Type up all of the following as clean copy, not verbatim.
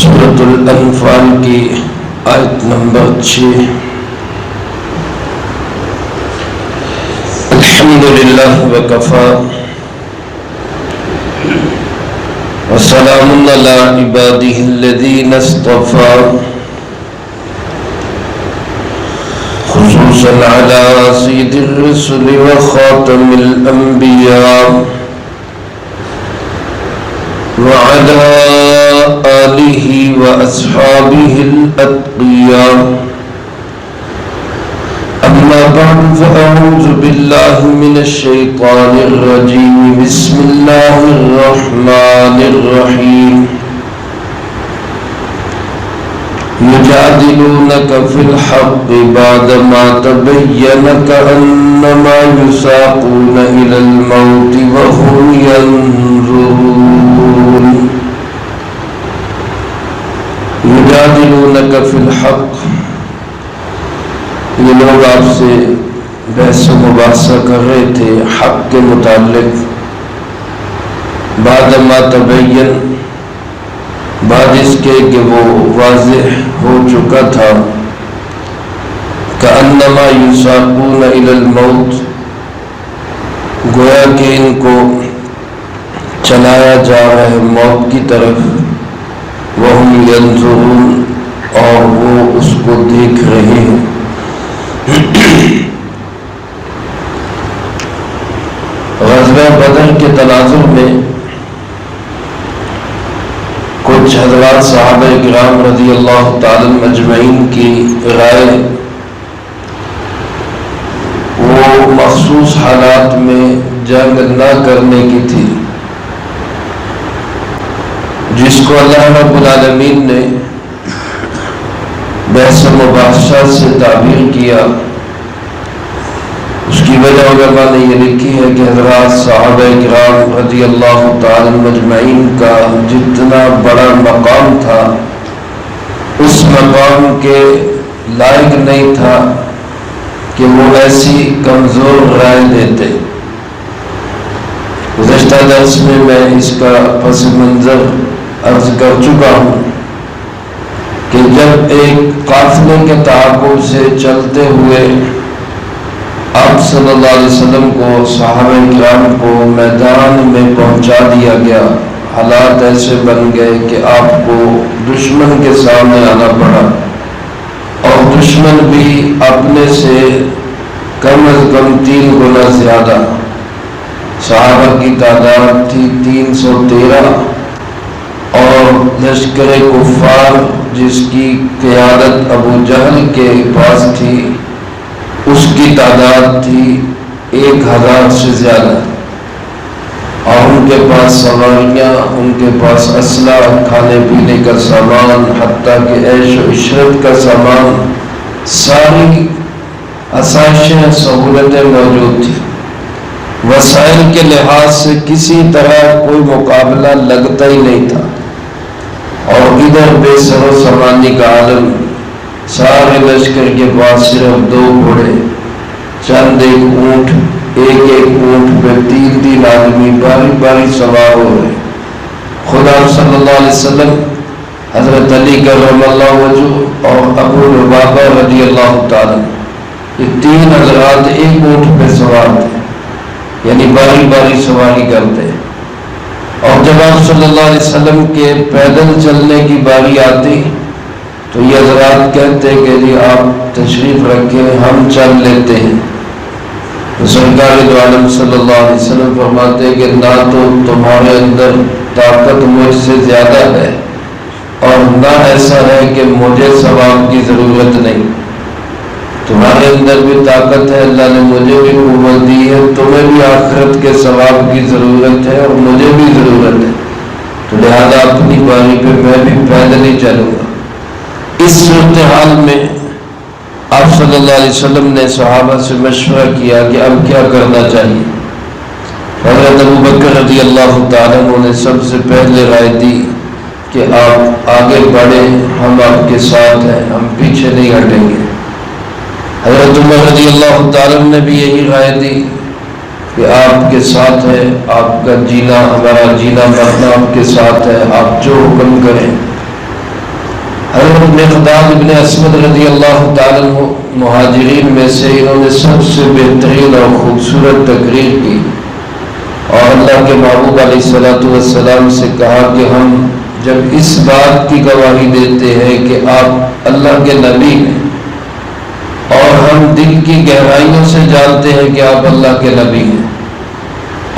سورۃ الانفال کی آیت نمبر 6۔ الحمدللہ وکفی وسلام علی عبادہ الذین اصطفی خصوصا علی سید الرسل وخاتم الانبیاء وعلى آلہ واصحابہ الاتقیاء۔ اما بعد فاعوذ باللہ من الشیطان الرجیم، بسم اللہ الرحمن الرحیم۔ یجادلونک فی الحق بعدما تبین کأنما یساقون الی الموت وهم ینظرون۔ یجادلونک فی الحق، یہ لوگ آپ سے بحث و مباحثہ کر رہے تھے حق کے متعلق، بعد ما تبین، بعد اس کے کہ وہ واضح ہو چکا تھا، کأنما یساقون الی الموت، گویا کہ ان کو چلایا جا رہا ہے موت کی طرف، وہم ینظرون، اور وہ اس کو دیکھ رہے ہیں۔ غزوہ بدر کے تناظر میں کچھ حضرات صحابہ کرام رضی اللہ تعالی مجمعین کی رائے وہ مخصوص حالات میں جنگ نہ کرنے کی تھی، جس کو اللہ رب العالمین نے بحث و مباحثہ سے تعبیر کیا۔ اس کی وجہ علماء نے یہ لکھی ہے کہ حضرات صحابہ کرام رضی اللہ تعالی مجمعین کا جتنا بڑا مقام تھا، اس مقام کے لائق نہیں تھا کہ وہ ایسی کمزور رائے دیتے۔ گزشتہ درس میں اس کا پس منظر عرض کر چکا ہوں کہ جب ایک قافلے کے تعاقب سے چلتے ہوئے آپ صلی اللہ علیہ وسلم کو، صحابہ کرام کو میدان میں پہنچا دیا گیا، حالات ایسے بن گئے کہ آپ کو دشمن کے سامنے آنا پڑا، اور دشمن بھی اپنے سے کم از کم 3 گنا زیادہ، صحابہ کی تعداد تھی 313، اور لشکر کفار جس کی قیادت ابو جہل کے پاس تھی اس کی تعداد تھی 1000 سے زیادہ، اور ان کے پاس سواریاں، ان کے پاس اسلحہ، کھانے پینے کا سامان، حتیٰ کہ عیش و عشرت کا سامان، ساری آسائشیں، سہولتیں موجود تھیں۔ وسائل کے لحاظ سے کسی طرح کوئی مقابلہ لگتا ہی نہیں تھا، اور ادھر بے سر و سامانی کا عالم، سارے لشکر کے پاس صرف 2 گھوڑے، چند ایک اونٹ، ایک اونٹ پہ 3 آدمی باری باری سوار ہو رہے۔ خدا صلی اللہ علیہ وسلم، حضرت علی کرم اللہ وجہ اور ابو لبابہ رضی اللہ تعالی، یہ 3 حضرات ایک اونٹ پہ سوار تھے، یعنی باری باری سواری کرتے۔ اور جب آپ صلی اللہ علیہ وسلم کے پیدل چلنے کی باری آتی تو یہ حضرات کہتے کہ جی آپ تشریف رکھیں، ہم چل لیتے ہیں۔ سرکار دو عالم صلی اللہ علیہ وسلم فرماتے کہ نہ تو تمہارے اندر طاقت مجھ سے زیادہ ہے، اور نہ ایسا ہے کہ مجھے ثواب کی ضرورت نہیں، تمہارے اندر بھی طاقت ہے، اللہ نے مجھے بھی قوت دی ہے، تمہیں بھی آخرت کے ثواب کی ضرورت ہے اور مجھے بھی ضرورت ہے، تو لہذا اپنی باری پہ میں بھی پیدل ہی چلوں گا۔ اس صورتحال میں آپ صلی اللہ علیہ وسلم نے صحابہ سے مشورہ کیا کہ اب کیا کرنا چاہیے۔ حضرت ابوبکر رضی اللہ تعالیٰ عنہ نے سب سے پہلے رائے دی کہ آپ آگے بڑھیں، ہم آپ کے ساتھ ہیں، ہم پیچھے نہیں ہٹیں گے۔ حضرت عمر رضی اللہ تعالیٰ نے بھی یہی رائے دی کہ آپ کے ساتھ ہے، آپ کا جینا، ہمارا جینا مرنا آپ کے ساتھ ہے، آپ جو حکم کریں۔ حضرت مقداد ابن اسود رضی اللہ تعالیٰ عنہ مہاجرین میں سے، انہوں نے سب سے بہترین اور خوبصورت تقریر کی اور اللہ کے محبوب علیہ الصلوۃ والسلام سے کہا کہ ہم جب اس بات کی گواہی دیتے ہیں کہ آپ اللہ کے نبی ہیں اور ہم دل کی گہرائیوں سے جانتے ہیں کہ آپ اللہ کے نبی ہیں،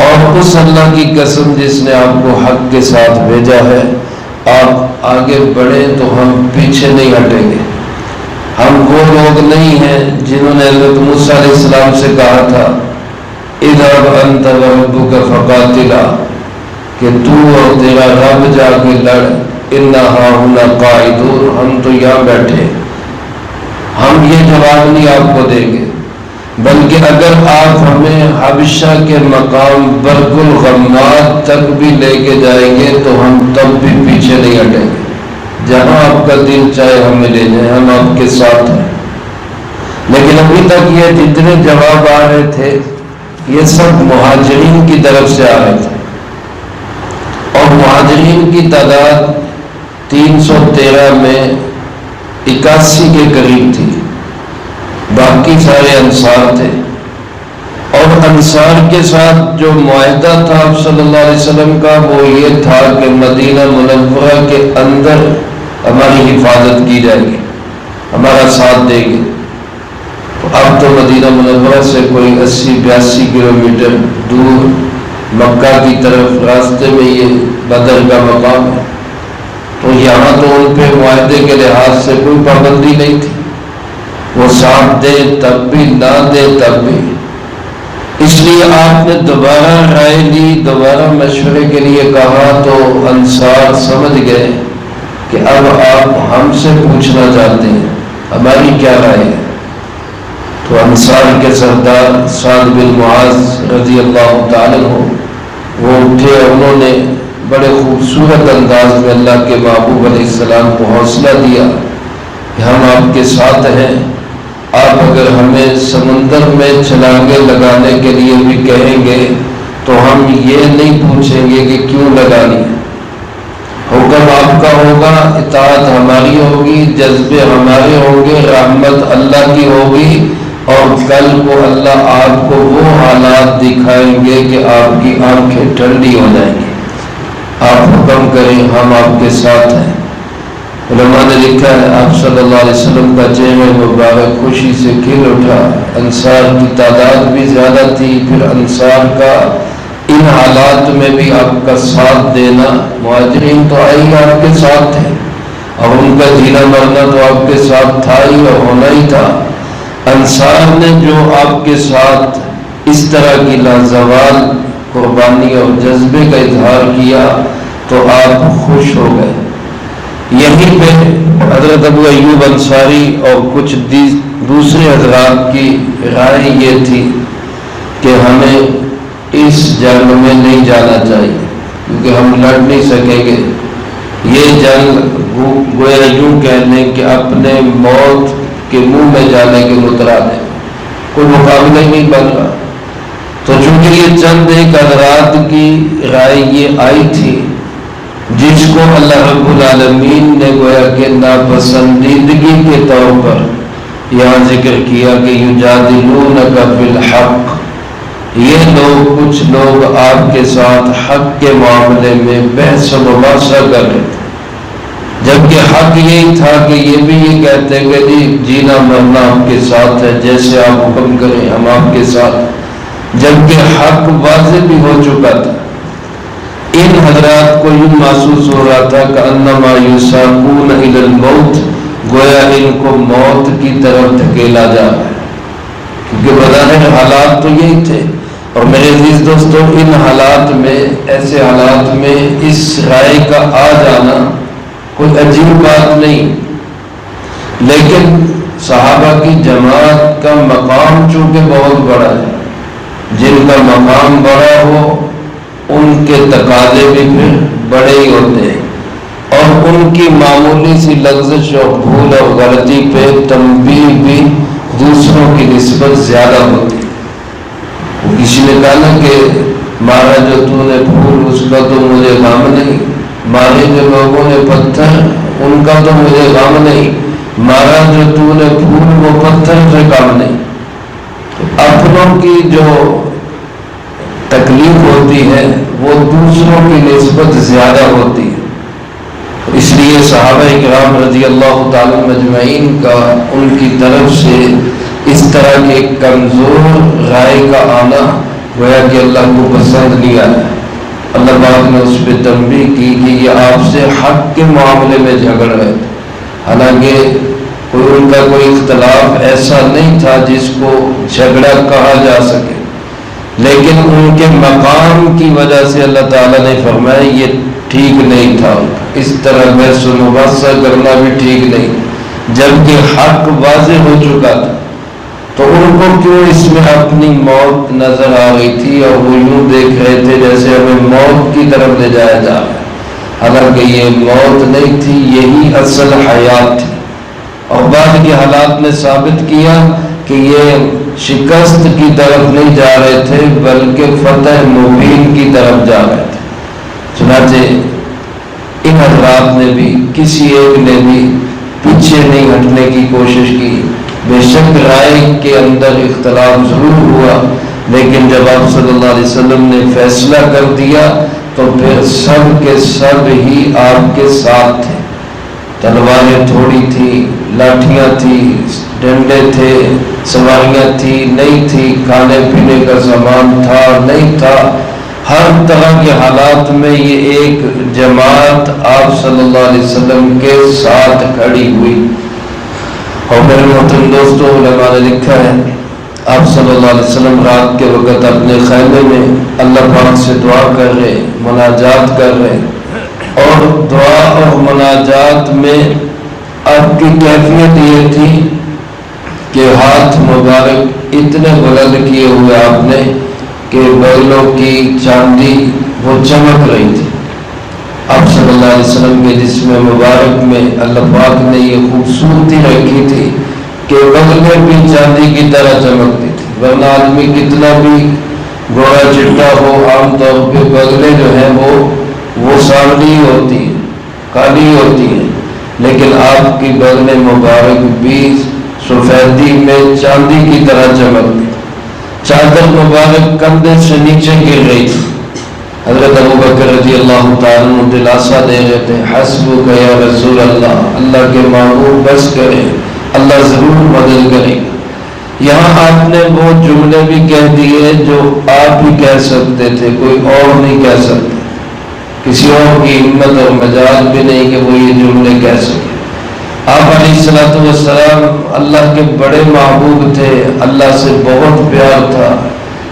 اور اس اللہ کی قسم جس نے آپ کو حق کے ساتھ بھیجا ہے، آپ آگے بڑھیں تو ہم پیچھے نہیں ہٹیں گے۔ ہم وہ لوگ نہیں ہیں جنہوں نے حضرت موسیٰ علیہ السلام سے کہا تھا اذهب انت وربك فقاتلا، کہ تو اور تیرا رب جا کے لڑ، انا ہاہنا قاعدون، ہم تو یہاں بیٹھے۔ ہم یہ جواب نہیں آپ کو دیں گے، بلکہ اگر آپ ہمیں حبشہ کے مقام برق الغمات تک بھی لے کے جائیں گے تو ہم تب بھی پیچھے نہیں ہٹیں گے، جہاں آپ کا دل چاہے ہمیں لے جائیں، ہم آپ کے ساتھ ہیں۔ لیکن ابھی تک یہ جتنے جواب آ رہے تھے یہ سب مہاجرین کی طرف سے آ رہے تھے، اور مہاجرین کی تعداد 313 میں 81 کے قریب تھی، باقی سارے انصار تھے۔ اور انصار کے ساتھ جو معاہدہ تھا آپ صلی اللہ علیہ وسلم کا وہ یہ تھا کہ مدینہ منورہ کے اندر ہماری حفاظت کی جائے گی، ہمارا ساتھ دے گی۔ اب تو مدینہ منورہ سے کوئی 80-82 کلومیٹر دور مکہ کی طرف راستے میں یہ بدر کا مقام ہے، تو یہاں تو ان پہ معاہدے کے لحاظ سے کوئی پابندی نہیں تھی، وہ ساتھ دے تب بھی نہ دے تب بھی۔ اس لیے آپ نے دوبارہ رائے لی، دوبارہ مشورے کے لیے کہا، تو انصار سمجھ گئے کہ اب آپ ہم سے پوچھنا چاہتے ہیں ہماری کیا رائے ہے۔ تو انصار کے سردار سعد بن معاذ رضی اللہ تعالیٰ عنہ وہ اٹھے، انہوں نے بڑے خوبصورت انداز میں اللہ کے محبوب علیہ السلام کو حوصلہ دیا کہ ہم آپ کے ساتھ ہیں، آپ اگر ہمیں سمندر میں چھلانگیں لگانے کے لیے بھی کہیں گے تو ہم یہ نہیں پوچھیں گے کہ کیوں لگانی ہے، حکم آپ کا ہوگا، اطاعت ہماری ہوگی، جذبے ہمارے ہوں گے، رحمت اللہ کی ہوگی، اور کل کو اللہ آپ کو وہ حالات دکھائیں گے کہ آپ کی آنکھیں ٹھنڈی ہو جائیں گی، آپ حکم کریں ہم آپ کے ساتھ ہیں۔ علماء نے لکھا ہے آپ صلی اللہ علیہ وسلم کا چہرہ مبارک خوشی سے کھل اٹھا، انصار کی تعداد بھی زیادہ تھی، پھر انصار کا ان حالات میں بھی آپ کا ساتھ دینا، مہاجرین تو آئی آپ کے ساتھ تھے اور ان کا جینا مرنا تو آپ کے ساتھ تھا ہی اور ہونا ہی تھا۔ انصار نے جو آپ کے ساتھ اس طرح کی لازوال قربانی اور جذبے کا اظہار کیا تو آپ خوش ہو گئے۔ یہیں پہ حضرت ابو ایوب انصاری اور کچھ دوسرے حضرات کی رائے یہ تھی کہ ہمیں اس جنگ میں نہیں جانا چاہیے کیونکہ ہم لڑ نہیں سکیں گے، یہ جنگ گویا یوں کہہ لیں کہ اپنے موت کے منہ میں جانے کے مترادف ہے، کوئی مقابلہ ہی نہیں بن رہا۔ تو چونکہ یہ چند ایک حضرات کی رائے یہ آئی تھی جس کو اللہ رب العالمین نے گویا کہ ناپسندیدگی کے طور پر یہاں ذکر کیا کہ یجادلونک فی الحق، یہ لوگ کچھ لوگ آپ کے ساتھ حق کے معاملے میں بحث و مباحثہ کر رہے تھے، جبکہ حق یہی تھا کہ یہ بھی یہ کہتے کہ جینا مرنا آپ کے ساتھ ہے، جیسے آپ حکم کریں ہم آپ کے ساتھ، جبکہ حق واضح بھی ہو چکا تھا۔ ان حضرات کو یوں محسوس ہو رہا تھا کہ انما یساقون الی الموت، گویا ان کو موت کی طرف دھکیلا جا رہا ہے، کیونکہ بظاہر حالات تو یہی تھے۔ اور میرے عزیز دوستوں، ان حالات میں، ایسے حالات میں اس رائے کا آ جانا کوئی عجیب بات نہیں، لیکن صحابہ کی جماعت کا مقام چونکہ بہت بڑا ہے، جن کا مقام بڑا ہو ان کے تقاضے بھی پھر بڑے ہی ہوتے ہیں، اور ان کی معمولی سی لغزش اور بھول اور غلطی پہ تنبیہ بھی دوسروں کی نسبت زیادہ ہوتی ہے۔ کسی نے کہا نا کہ مارا جو تو نے پھول اس کا تو مجھے غم نہیں، مارے جو لوگوں نے پتھر ان کا تو مجھے غم نہیں، مارا جو تو نے پھول وہ پتھر سے کم نہیں۔ اپنوں کی جو تکلیف ہوتی ہے وہ دوسروں کی نسبت زیادہ ہوتی ہے، اس لیے صحابہ کرام رضی اللہ تعالی مجمعین کا ان کی طرف سے اس طرح کے کمزور رائے کا آنا گویا کہ اللہ کو پسند نہیں آیا۔ اللہ پاک نے اس پہ تنبیہ کی کہ یہ آپ سے حق کے معاملے میں جھگڑ رہے تھے، حالانکہ ان کا کوئی اختلاف ایسا نہیں تھا جس کو جھگڑا کہا جا سکے، لیکن ان کے مقام کی وجہ سے اللہ تعالیٰ نے فرمایا یہ ٹھیک نہیں تھا، اس طرح بحث و مباحثہ کرنا بھی ٹھیک نہیں، جبکہ حق واضح ہو چکا تھا۔ تو ان کو کیوں اس میں اپنی موت نظر آ رہی تھی اور وہ یوں دیکھ رہے تھے جیسے ہمیں موت کی طرف لے جایا جا رہا ہے، حالانکہ یہ موت نہیں تھی، یہی اصل حیات تھی۔ اور بعد کے حالات نے ثابت کیا کہ یہ شکست کی طرف نہیں جا رہے تھے بلکہ فتح مبین کی طرف جا رہے تھے۔ چنانچہ ان حضرات نے بھی کسی ایک نے بھی پیچھے نہیں ہٹنے کی کوشش کی، بے شک رائے کے اندر اختلاف ضرور ہوا، لیکن جب آپ صلی اللہ علیہ وسلم نے فیصلہ کر دیا تو پھر سب کے سب ہی آپ کے ساتھ تھے۔ تلواریں تھوڑی تھی، لاٹھیاں تھی، ڈنڈے تھے، سواریاں تھی نہیں تھی، کھانے پینے کا سامان تھا نہیں تھا، ہر طرح کے حالات میں یہ ایک جماعت آپ صلی اللہ علیہ وسلم کے ساتھ کھڑی ہوئی۔ اور میرے محترم دوستوں، علماء نے لکھا ہے آپ صلی اللہ علیہ وسلم رات کے وقت اپنے خیمے میں اللہ پاک سے دعا کر رہے، مناجات کر رہے، اور دعا اور مناجات میں آپ کی کیفیت یہ تھی کہ ہاتھ مبارک اتنے بلند کیے ہوئے آپ نے کہ بغلوں کی چاندی وہ چمک رہی تھی۔ آپ صلی اللہ علیہ وسلم کے جسم مبارک میں اللہ پاک نے یہ خوبصورتی رکھی تھی کہ بغلیں بھی چاندی کی طرح چمکتی تھی، ورنہ آدمی کتنا بھی گوڑا چٹا ہو عام طور پہ بغلیں جو ہیں وہ سانولی ہوتی ہیں، کالی ہوتی ہیں، لیکن آپ کی بغلیں مبارک بھی سفیدی میں چاندی کی طرح چمکتی، چادر مبارک کندھے سے نیچے گر رہی تھی۔ حضرت ابوبکر رضی اللہ تعالیٰ عنہ دلاسا دے رہے تھے، حسبک یا رسول اللہ، اللہ کے محبوب بس کرے، اللہ ضرور مدد کرے گا۔ یہاں آپ نے وہ جملے بھی کہہ دیے جو آپ بھی کہہ سکتے تھے، کوئی اور نہیں کہہ سکتے، کسی اور کی ہمت اور مجال بھی نہیں کہ وہ یہ جملے کہہ سکے۔ آپ علیہ الصلوۃ والسلام اللہ کے بڑے محبوب تھے، اللہ سے بہت پیار تھا،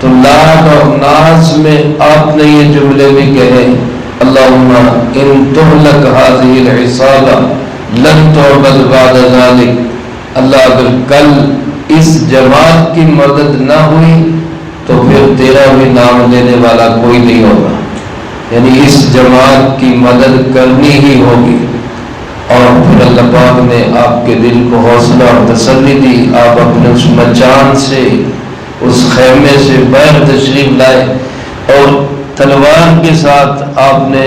تو لاڈ اور ناز میں آپ نے یہ جملے بھی کہے، اللہم ان تہلک ہذہ العصابہ لن تعبد بعد ذلک، اللہ اگر کل اس جماعت کی مدد نہ ہوئی تو پھر تیرا بھی نام لینے والا کوئی نہیں ہوگا، یعنی اس جماعت کی مدد کرنی ہی ہوگی۔ اور پھر اللہ پاک نے آپ کے دل کو حوصلہ اور تسلی دی، آپ اپنے اس مچان سے، اس خیمے سے باہر تشریف لائے، اور تلوار کے ساتھ آپ نے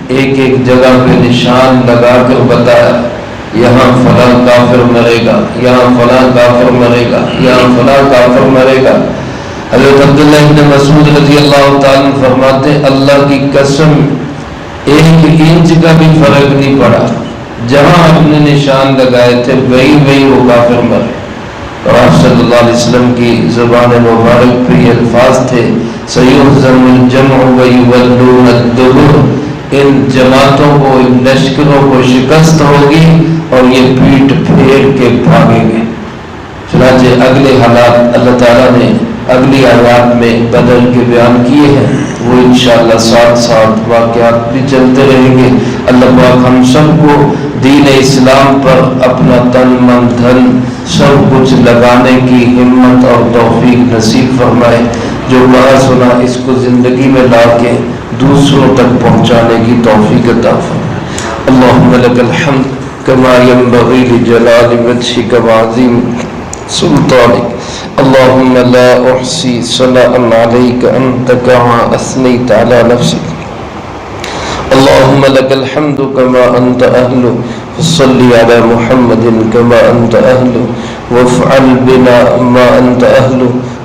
ایک ایک جگہ پہ نشان لگا کر بتایا، یہاں فلاں کافر مرے گا، یہاں فلاں کافر مرے گا، یہاں فلاں کافر مرے گا۔ حضرت عبداللہ ابن مسعود رضی اللہ تعالیٰ فرماتے، اللہ کی قسم ایک انچ کا بھی فرق نہیں پڑا، جہاں آپ نے نشان لگائے تھے وہی وہ کافر مرے۔ اور آپ صلی اللہ علیہ وسلم کی زبان مبارک پہ یہ الفاظ تھے، سَيُهْزَمُ الْجَمْعُ وَيُوَلُّونَ الدُّبُرَ، ان جماعتوں کو، ان لشکروں کو شکست ہوگی اور یہ پیٹ پھیر کے بھاگیں گے۔ چنانچہ اگلے حالات اللہ تعالیٰ نے اگلی آیات میں بدر کے بیان کیے ہیں، وہ انشاءاللہ ساتھ ساتھ واقعات بھی چلتے رہیں گے۔ اللہ پاک ہم سب کو دین اسلام پر اپنا تن من دھن سب کچھ لگانے کی ہمت اور توفیق نصیب فرمائے، جو کہا سنا اس کو زندگی میں لا کے دوسروں تک پہنچانے کی توفیق عطا فرمائے۔ اللہم لک الحمد کما ینبغی لجلال وجہک وعظیم سلطانک، اللہم لا احصی ثناء علیک انت کما اثنیت علی نفسک۔ اللهم لك الحمد كما أنت أهل، فصل على محمد كما أنت أهل، وافعل بنا ما أنت أهل،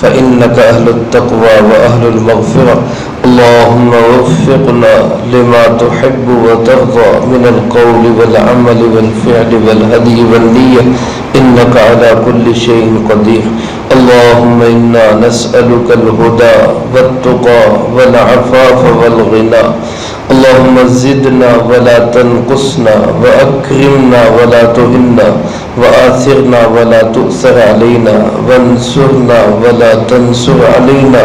فإنك أهل التقوى وأهل المغفرة. اللهم وفقنا لما تحب وترضى من القول والعمل والفعل والهدي والنية، إنك على كل شيء قدير. اللهم إنا نسألك الهدى والتقى والعفاف والغنى. اللهم زدنا ولا تنقصنا، وأكرمنا ولا تهنا، وآثرنا ولا تؤثر علينا، وانصرنا ولا تنصر علينا،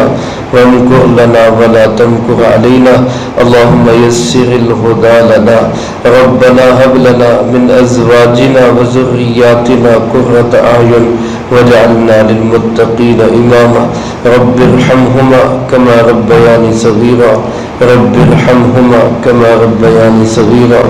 وامكر لنا ولا تمكر علينا. اللهم يسر الهدى لنا. ربنا هب لنا من أزواجنا وذرياتنا قرة أعين واجعلنا للمتقين إماما. رب ارحمهما كما ربياني صغيرا. رب ارحمهما كما ربياني صغيرا.